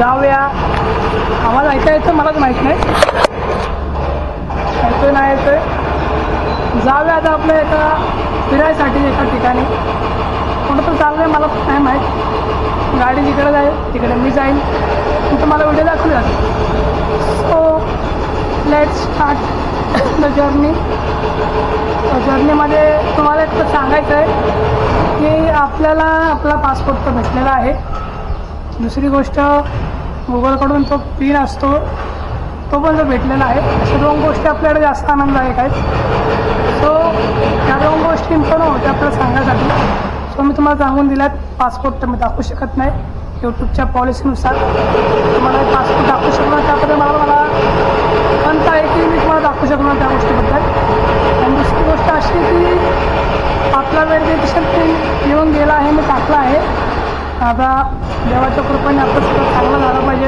जाऊया. आवाज ऐका येतो मलाच माहीत नाही, येतोय नाही येतोय. जाऊया आता आपल्या एका फिरायसाठी एका ठिकाणी. कुठं तर चाललं आहे मला नाही माहीत. गाडी जिकडे जाईल तिकडे मी जाईन, मी तुम्हाला व्हिडिओ दाखवूया. So let's start the journey. जर्नीमध्ये तुम्हाला एक सांगायचं आहे की आपल्याला आपला पासपोर्ट तर भेटलेला आहे. दुसरी गोष्ट गुगलकडून तो पिन असतो तो पण जो भेटलेला आहे. अशा दोन गोष्टी आपल्याकडे जास्त आनंददायक आहेत. सो त्या दोन गोष्टी इम्पॉर्टंट होत्या आपल्याला सांगण्यासाठी. सो मी तुम्हाला सांगून दिल्यात. पासपोर्ट तर मी दाखवू शकत नाही यूट्यूबच्या पॉलिसीनुसार. तुम्हाला पासपोर्ट दाखवू शकणार त्याबद्दल मला म्हणता आहे की मी तुम्हाला दाखवू शकणार त्या गोष्टीबद्दल. आणि दुसरी गोष्ट अशी की आपला व्हेरिफिकेशन पिन येऊन गेला आहे, मी टाकला आहे. आता देवाच्या कृपेने आपलं सगळं चांगलं झालं पाहिजे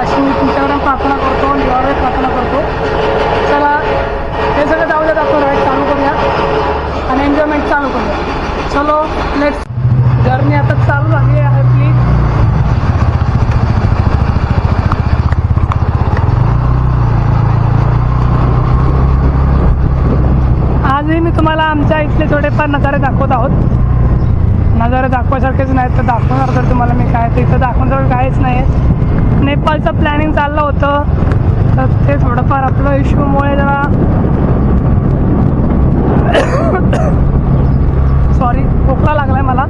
अशी मी तुमच्याकडे प्रार्थना करतो, देवाकडे प्रार्थना करतो. चला हे सगळं जाऊ द्यात, आपण राईड चालू करूया आणि एन्जॉयमेंट चालू करूया. चलो लेट्स. जर्नी आता चालू झाली आहे प्लीज. आजही मी तुम्हाला आमच्या इथले थोडेफार नजारे दाखवत आहोत. नजारे दाखवायसारखेच नाहीत तर दाखवणार तर तुम्हाला मी काय, तर इथं दाखवण्यासारखं काहीच नाही आहे. नेपाळचं प्लॅनिंग चाललं होतं तर ते थोडंफार आपलं इश्यूमुळे जरा सॉरी खोकला लागला आहे मला.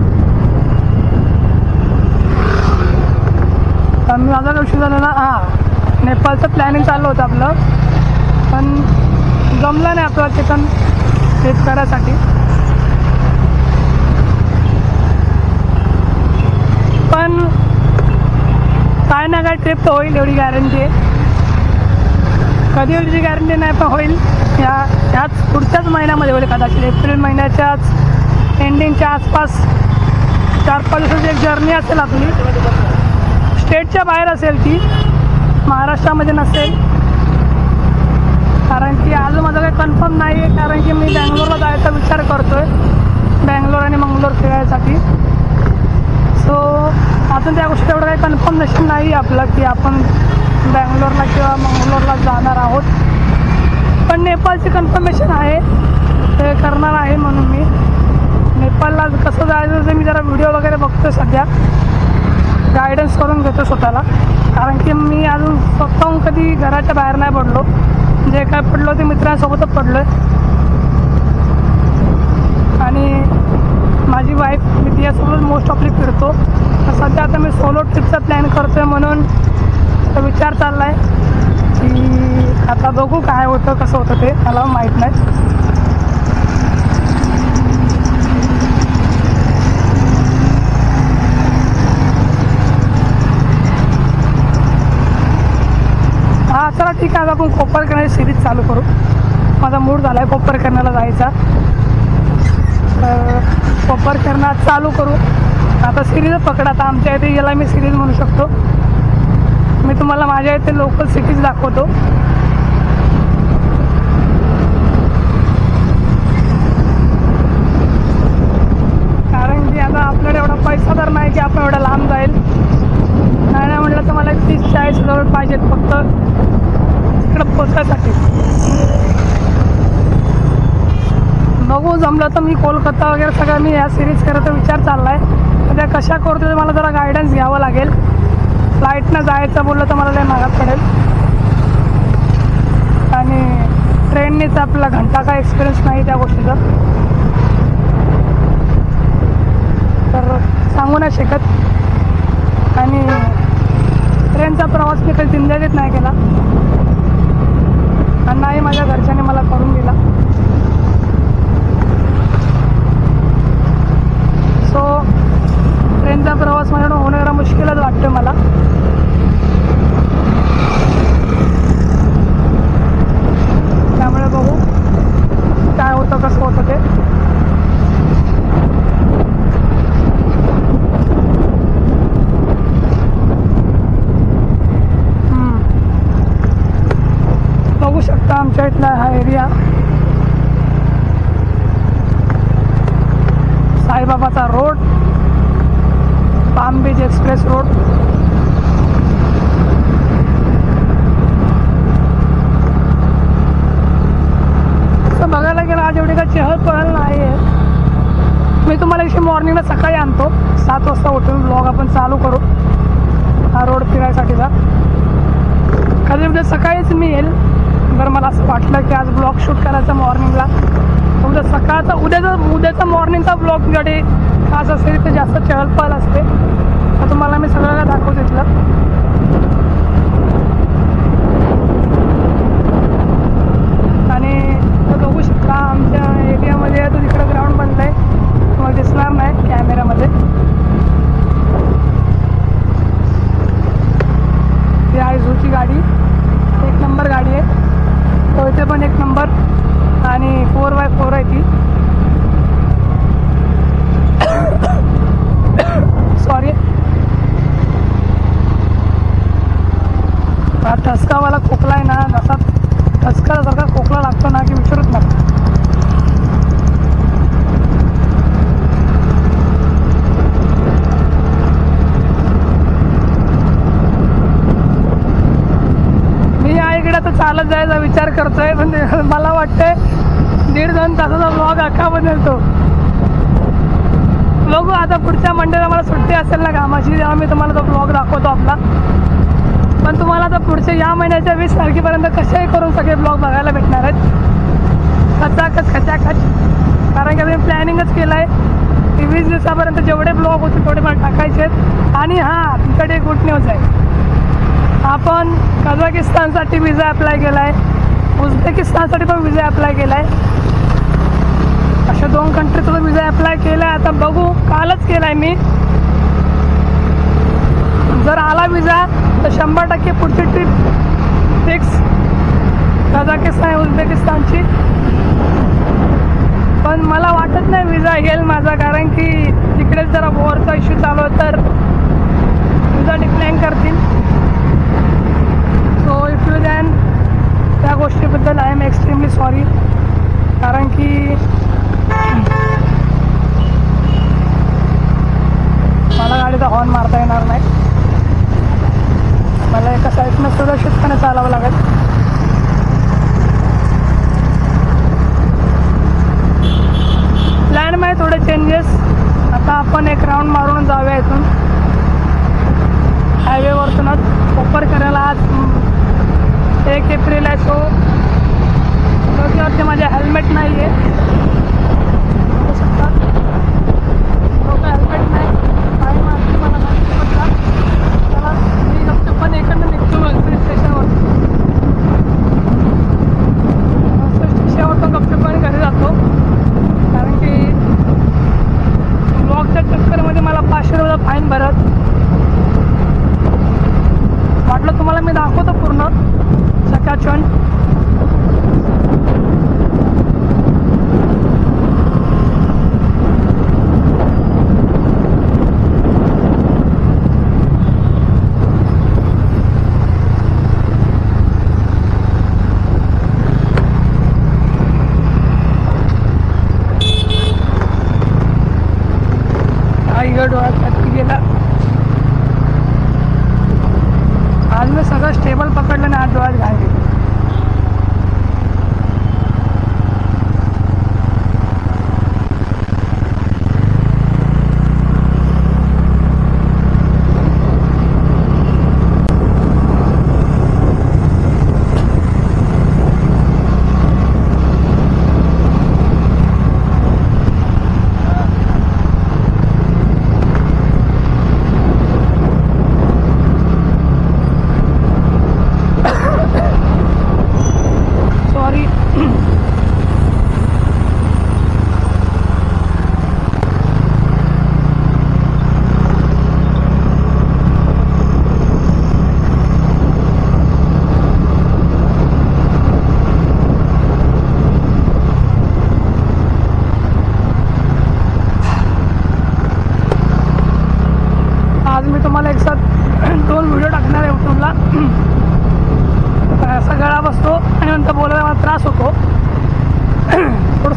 माझा इश्यू झाला ना. हां, नेपाळचं प्लॅनिंग चाललं होतं आपलं, पण जमलं नाही आपलं चिकन ट्रिप करायसाठी. पण काय ना काय ट्रिप तर होईल एवढी गॅरंटी आहे. कधी एवढी गॅरंटी नाही पण होईल. ह्याच पुढच्याच महिन्यामध्ये होईल कदाचित. एप्रिल महिन्याच्याच एंडिंगच्या आसपास 4-5 दिवसाची एक जर्नी असेल आपली. स्टेटच्या बाहेर असेल ती, महाराष्ट्रामध्ये नसेल. कारण की अजून माझं काही कन्फर्म नाही आहे, कारण की मी बँगलोरला जायचा विचार करतो आहे, बँगलोर आणि मंगलोर फिरायसाठी. सो अजून त्या गोष्टी एवढं काही कन्फर्मेशन नाही आपलं की आपण बँगलोरला किंवा मंगलोरला जाणार आहोत. पण नेपाळची कन्फर्मेशन आहे, ते करणार आहे. म्हणून मी नेपाळला कसं जायचं ते मी जरा व्हिडिओ वगैरे बघतो, सध्या गायडन्स करून घेतो स्वतःला. कारण की मी अजून स्वतःहून कधी घराच्या बाहेर नाही पडलो. जे काय पडलो ते मित्रांसोबतच पडलो आहे. आणि माझी वाईफ मी तिच्यासोबत मोस्ट ऑफली फिरतो. तर सध्या आता मी सोलो ट्रिपचा प्लॅन करतो आहे, म्हणून तो विचार चालला आहे की आता बघू काय होतं कसं होतं ते मला माहीत नाही. हां चला ठीक आहे, आपण कोपर करण्याची सिरीज चालू करू. माझा मूड झाला आहे कोपर करण्याला जायचा. कोपर करणं चालू करू. आता सिरीजच पकडा. आता आमच्या इथे याला मी सिरीज म्हणू शकतो. मी तुम्हाला माझ्या इथे लोकल सिटीज दाखवतो. कारण की आता आपल्याकडे एवढा पैसा तर नाही की आपण एवढा लांब जाईल. नाही म्हटलं तर मला 30-40 हजार पाहिजेत फक्त तिकडं पोचण्यासाठी. बघू जमलं तर मी कोलकाता वगैरे सगळं मी या सिरीज करायचा विचार चालला आहे. त्या कशा करतो ते मला जरा गायडन्स घ्यावं लागेल. फ्लाईटनं जायचं बोललं तर मला लय महागात पडेल आणि ट्रेननेच आपला घंटा काय एक्सपिरियन्स नाही त्या गोष्टीचा, तर सांगू नाही शकत. आणि ट्रेनचा प्रवास मी कधी जिंदगीत नाही केला आणि नाही माझ्या घरच्यांनी मला करून दिला. सो ट्रेनचा प्रवास माझ्याकडून होणं जरा मुश्किलच वाटतं मला. त्यामुळे बघू काय होतं कसं होतं ते. बघू शकता आमच्या इथला हा एरिया साईबाबाचा रोड, पाम बीच एक्सप्रेस रोड. मॉर्निंगला सकाळी आणतो 7 वाजता उठून ब्लॉग आपण चालू करू हा रोड फिरायसाठीचा. कधी उद्या सकाळीच मी येईल. जर मला असं वाटलं की आज ब्लॉग शूट करायचा मॉर्निंगला तर उद्या सकाळचा उद्याचा मॉर्निंगचा ब्लॉगकडे खास असेल तर जास्त चहलपहल असते तर तुम्हाला मी सगळ्याला दाखवू तिथलं. आणि बघू शकता आमच्या एरियामध्ये तो तिकडं ग्राउंड बनलं आहे तुम्हाला दिसणार नाही कॅमेऱ्यामध्ये. ती आहे झूची गाडी 1 नंबर गाडी आहे. तो इथे पण 1 नंबर आणि 4x4 आहे ती. सॉरी हा ठसकावाला खोकला आहे ना जसा ठसकासारखा खोकला लागतो ना की विचारूच नका. मी या इकडे आता चालत जायचा विचार करतोय पण मला वाटतंय 1.5-2 तासाचा ब्लॉग अख्खा बनवतो. बघू आता पुढच्या मंडेला मला सुट्टी असेल ना कामाची तेव्हा मी तुम्हाला तो ब्लॉग दाखवतो आपला. पण तुम्हाला आता पुढच्या या महिन्याच्या 20 तारखेपर्यंत कशाही करून सगळे ब्लॉग बघायला भेटणार आहेत खचाखच. कारण की मी प्लॅनिंगच केलं आहे की 20 दिवसापर्यंत जेवढे ब्लॉग होते तेवढे मला टाकायचे आहेत. आणि हां तुमच्याकडे एक गुड न्यूज आहे. आपण कझाकिस्तानसाठी विजा अप्लाय केला आहे. उझबेकिस्तानसाठी पण विजा अप्लाय केला आहे. अशा 2 कंट्रीचा विजा अप्लाय केला आहे. आता बघू कालच केला आहे मी. जर आला विजा तर 100% पुढची ट्रिप फिक्स कझाकिस्तान उझबेकिस्तानची. पण मला वाटत नाही विजा येईल माझा कारण की तिकडेच जरा वॉरचा इश्यू चालू आहे तर विजा डिक्लाइन करतील. सो इफ यू दॅन त्या गोष्टीबद्दल आय एम एक्स्ट्रीमली सॉरी. कारण की मला गाडीचा हॉर्न मारता येणार नाही. मला एका साईडनं सुरक्षितपणे चालावं लागेल. प्लॅनमध्ये थोडे चेंजेस. आता आपण एक राऊंड मारून जाऊया इथून हायवेवरतूनच कोपर करायला. आज 1 एप्रिल आहे सो डोक्यावरती माझे हेल्मेट नाही आहे. डोकं हेल्मेट नाही आणि मला माहिती पडला त्याला मी गप्प पण इकडनं निघतो रेल्वे स्टेशनवर. स्टेशनवर गप्पीपणे घरी जातो कारण की ब्लॉकच्या चक्करमध्ये मला 500 रुपये फाईन भरत. वाटलं तुम्हाला मी दाखवतो पूर्ण सकाळच्यान. डोळ्यात नक्की गेला. आज मी सगळं स्टेबल पकडलं आणि आज डोळ्यात घाण गेली.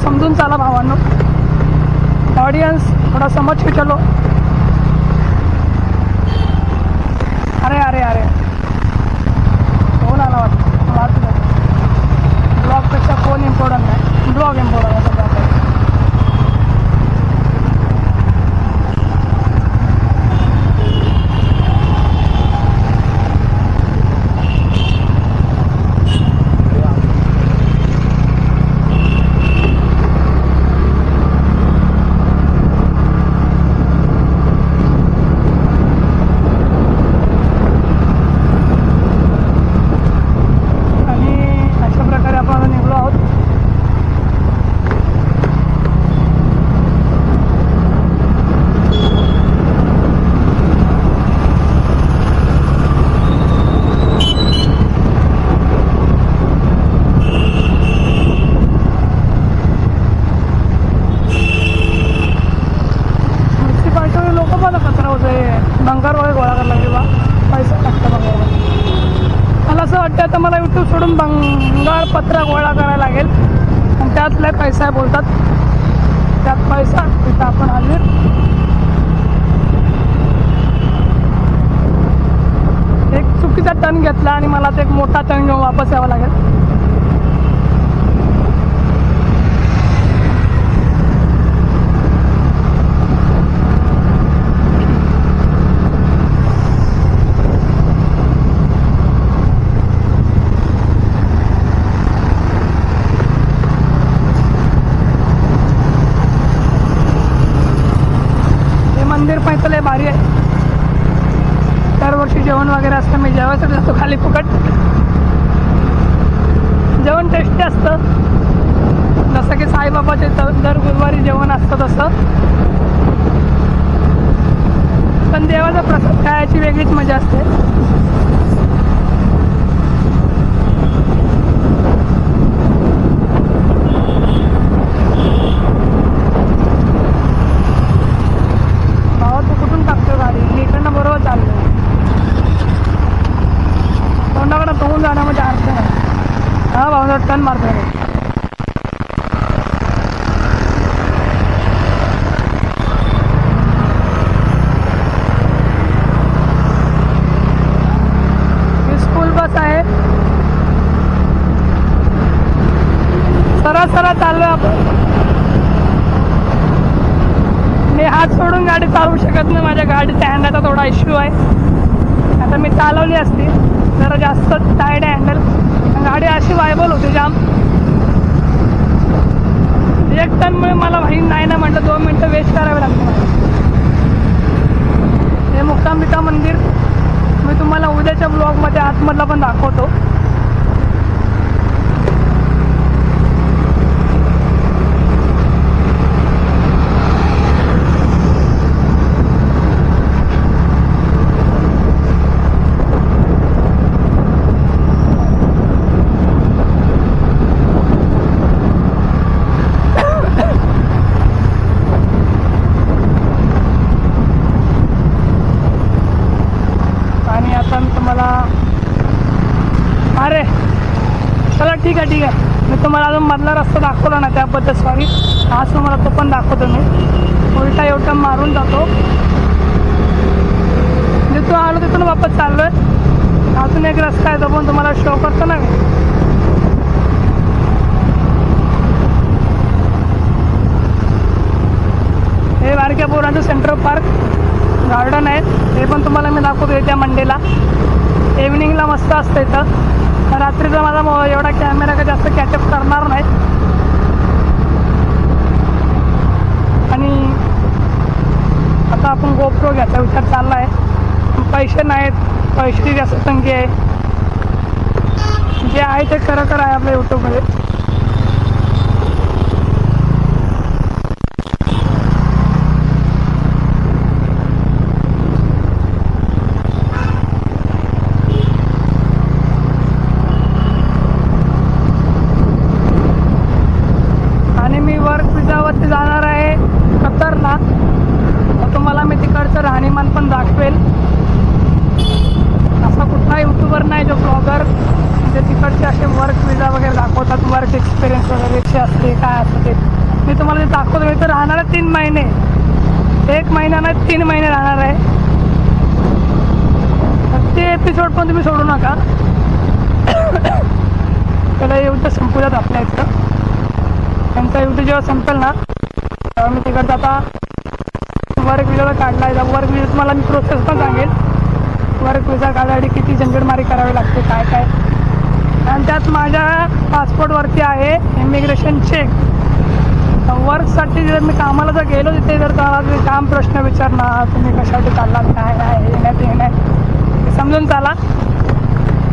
समजून चाला भावांनो. ऑडियंस थोड़ा समझ के चलो. अरे अरे अरे फोन आला वाटतं. ब्लॉगपेक्षा फोन इम्पॉर्टंट आहे. ब्लॉग इम्पॉर्टंट आहे सगळ्यात. वाटतं आता मला यूट्यूब सोडून बंगालपत्र गोळा करायला लागेल आणि त्यात लय पैसा आहे बोलतात. त्यात पैसा तिथं आपण हजर. एक चुकीचा टर्न घेतला आणि मला ते एक मोठा टर्न घेऊन वापस यावं लागेल. मंदिर पण लय भारी आहे. दरवर्षी जेवण वगैरे असतं. मी जेवायसाठी जातो खाली फुकट. जेवण टेस्टी असतं जसं की साईबाबाचे दर गुरुवारी जेवण असतं तसं. पण देवाचा प्रसाद खायची वेगळीच मजा असते. बरोबर चाललं. तोंडाकडं तोंड जाण्यामध्ये अर्थ नाही. हा भावना टन मारतो. ही स्कूल बस आहे. सरळ चाललोय आपण. मी हात सोडून गाडी चालवू शकत नाही. माझ्या गाडीच्या हँडलचा थोडा इश्यू आहे. आता मी चालवली असती जरा जास्त टायर्ड आहे हँडल. गाडी अशी वायबल होती जाम. एक टनमुळे मला भाई नाही ना म्हटलं 2 मिनटं वेस्ट करावे लागते मला. हे मुक्कांबिका मंदिर मी तुम्हाला उद्याच्या ब्लॉगमध्ये आतमधला पण दाखवतो. अरे चला ठीक आहे. मी तुम्हाला अजून मधला रस्ता दाखवला ना त्याबद्दल सॉरी. आज तुम्हाला तो पण दाखवतो. मी उलटा एवढा मारून जातो. जिथून आलो तिथून वापस चाललोय. अजून एक रस्ता आहे तो पण तुम्हाला शो करतो ना मी. हे बारक्या पोरांचं सेंट्रल पार्क गार्डन आहे. हे पण तुम्हाला मी दाखवतो येत्या मंडेला. इव्हिनिंगला मस्त असतं इथं. रात्रीचा माझा एवढा कॅमेरा का जास्त कॅचअप करणार नाही. आणि आता आपण गोप्रो घ्यायचा विचार चालला आहे. पैसे नाहीत. पैशाची जास्त तंगी आहे. जे आहे ते खरं आहे आपल्या यूट्यूबमध्ये. जाणार आहे कतारला. तुम्हाला मी तिकडचं राहणीमान पण दाखवेल. असा कुठला यूट्यूबर नाही जो ब्लॉगर म्हणजे तिकडचे असे वर्क विजा वगैरे दाखवतात. वर्क एक्सपिरियन्स वगैरे कसे असते काय असतं ते मी तुम्हाला ते दाखवतो. मी तर राहणार आहे 3 महिने. 1 महिना नाही 3 महिने राहणार आहे. ते एपिसोड पण तुम्ही सोडू नका. त्याला एवढं संपू द्यात आपल्या इथं. त्यांचा यूट्यूब जेव्हा संपेल ना तेव्हा मी तिकडचा आता वर्क विजा काढला आहे. वर्क विजा तुम्हाला मी प्रोसेस पण सांगेल. वर्क विजा काढायसाठी किती झंझटमारी करावी लागते काय काय. आणि त्यात माझ्या पासपोर्टवरती आहे इमिग्रेशन चेक. वर्कसाठी जर मी कामाला जर गेलो तिथे जर तुम्हाला काम प्रश्न विचारणार तुम्ही कशासाठी चाललात काय नाही हे नाही ते नाही ते समजून चाला.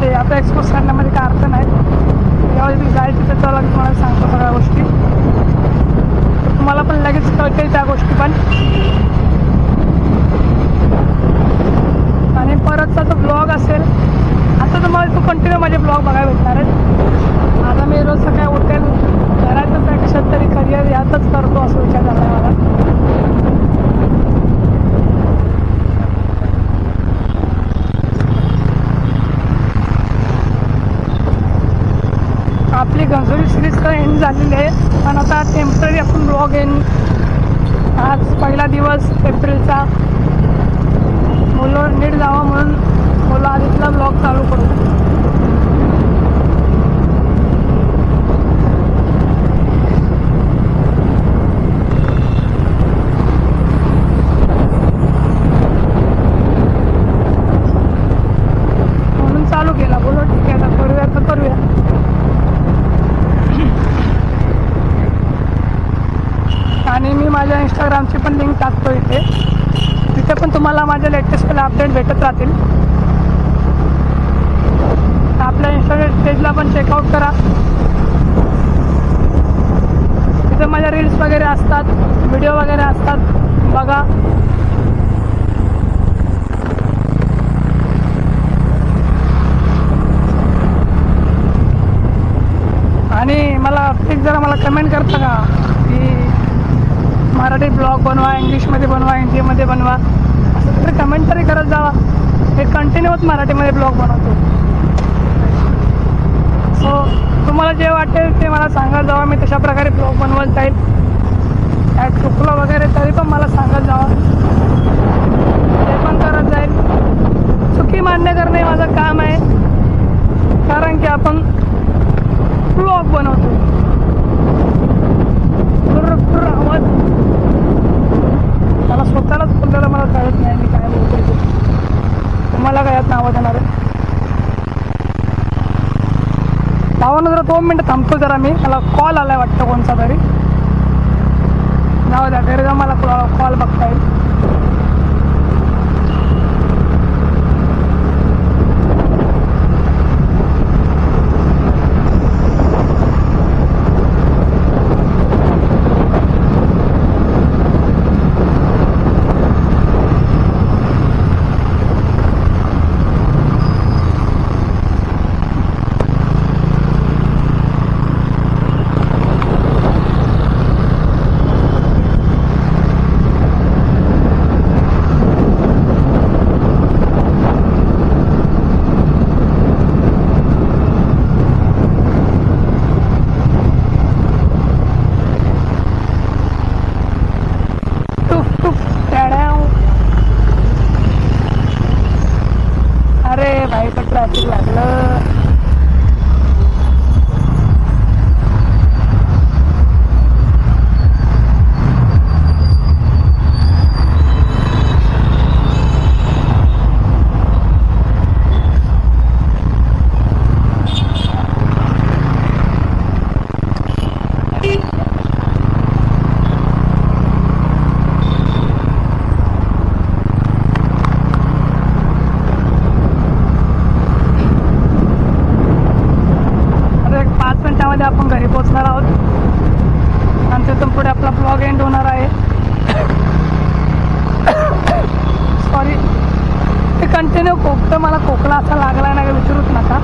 ते आता एक्सपोज करण्यामध्ये काय अर्थ नाही. जेव्हा तुम्ही जायचं तिथे चला मी तुम्हाला सांगतो सगळ्या गोष्टी. तुम्हाला पण लगेच कळतील त्या गोष्टी पण. आणि परतचा तो ब्लॉग असेल आता तुम्हाला तो कंटिन्यू माझे ब्लॉग बघायला भेटणार आहेत. आता मी रोज सकाळी उठेल करायचं तर कशात तरी करिअर यातच करतो असं विचार झाला आहे मला. झालेली आहे, पण आता टेम्पररी आपण ब्लॉग येईन. आज पहिला दिवस एप्रिलचा, मुलं नीट जावं म्हणून मुलं आधीतला ब्लॉग चालू करू. म्हणून चालू केला. बोलो ठीक आहे, आता करूया तर करूया. आणि मी माझ्या इंस्टाग्रामची पण लिंक टाकतो इथे. तिथे पण तुम्हाला माझ्या लेटेस्ट अपडेट भेटत राहतील. आपल्या इंस्टाग्राम पेजला पण चेकआउट करा. तिथे माझ्या रील्स वगैरे असतात, व्हिडिओ वगैरे असतात, बघा. आणि मला प्लीज जरा मला कमेंट करता का की मराठी ब्लॉग बनवा, इंग्लिशमध्ये बनवा, हिंदीमध्ये बनवा, असं तरी कमेंट तरी करत जावा. हे कंटिन्यूच मराठीमध्ये ब्लॉग बनवतो. सो तुम्हाला जे वाटेल ते मला सांगत जावा. मी तशा प्रकारे ब्लॉग बनवत जाईल. काय चुकलं वगैरे तरी पण मला सांगत जावा, ते पण करत जाईल. चुकी मान्य करणे माझं काम आहे, कारण की आपण ब्लॉग बनवतो. आवाज मला स्वतःलाच बोललेलं मला कळत नाही मी काय बोलतोय ते. तुम्हाला काय यात आवाज येणार आहे? भावानं जरा 2 मिनटं थांबतो जरा. मला कॉल आलाय वाटतं कोणता तरी. जाऊ द्या, घरी जा, मला कॉल बघता येईल. अरे भाई, तर ट्रॅफिक लागलं. आपण घरी पोहोचणार आहोत आणि तिथून पुढे आपला ब्लॉग एंड होणार आहे. सॉरी, ते कंटिन्यू खोकतं. मला खोकला असा लागला नाही, विचारूच नका.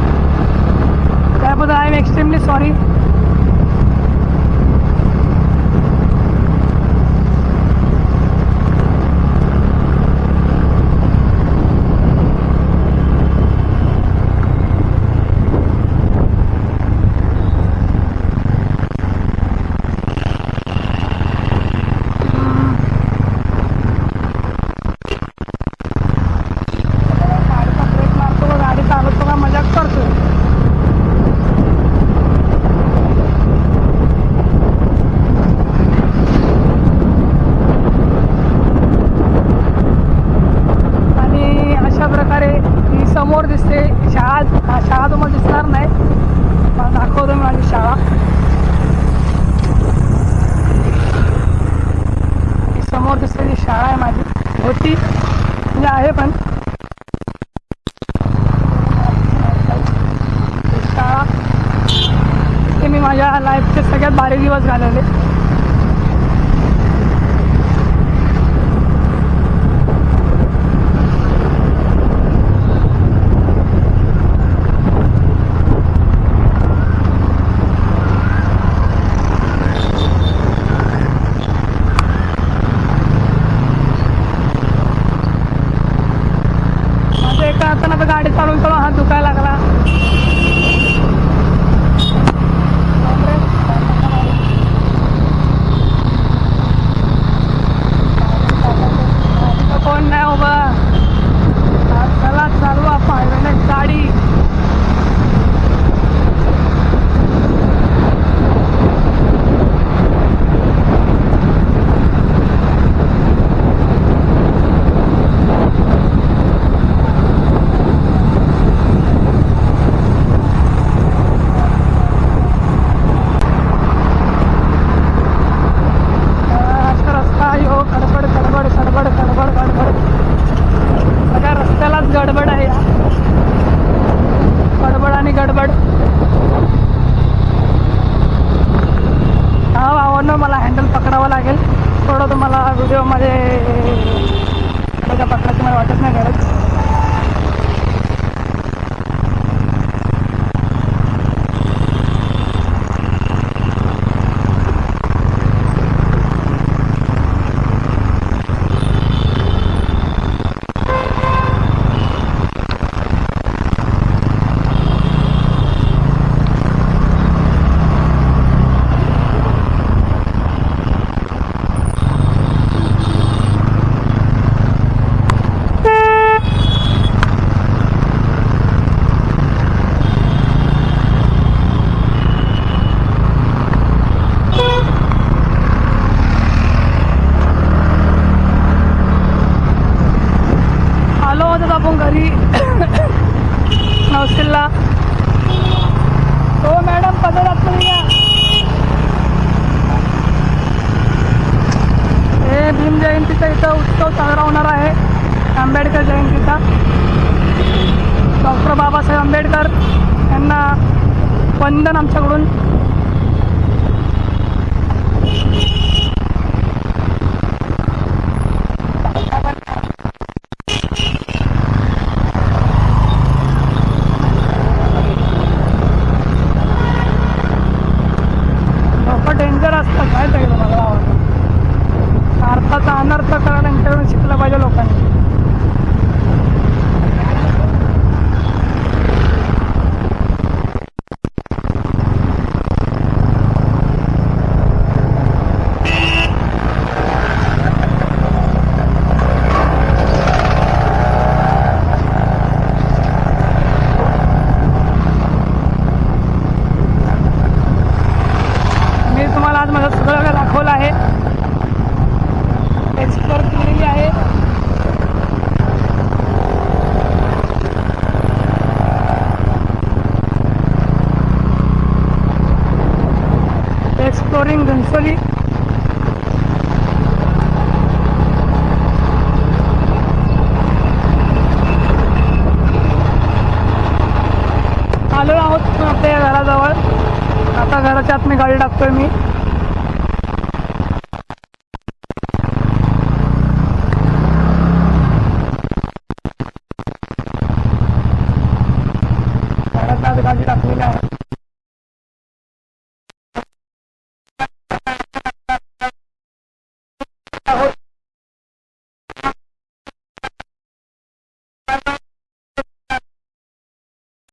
त्याबद्दल आय एम एक्स्ट्रीमली सॉरी. समोर दिसते शाळा. शाळा तुम्हाला दिसणार नाही, मला दाखवतो मी माझी शाळा. समोर दिसते जी शाळा आहे माझी, होती म्हणजे आहे पण शाळा. ते मी माझ्या लाईफचे सगळ्यात भारी दिवस घालवले. गाडी चालवून चालून हात दुखायला लागला. आपण घरी नवसिल्ला. हो मॅडम पदर आतमध्ये या. हे भीम जयंतीचा इथं उत्सव साजरा होणार आहे. आंबेडकर जयंतीचा. डॉक्टर बाबासाहेब आंबेडकर यांना वंदन आमच्याकडून. लोक डेंजर असतात माहिती आहे का तुम्हाला गावात. अर्थाचा अनर्थ करायला त्यांच्याकडून शिकलं पाहिजे लोकांनी. मी तुम्हाला आज माझं सगळं दाखवलं आहे. एक्सप्लोर केलेली आहे. एक्सप्लोरिंग घनसोली. आलो आहोत आपल्या घराजवळ. आता घराच्या आत मी गाडी टाकतोय मी.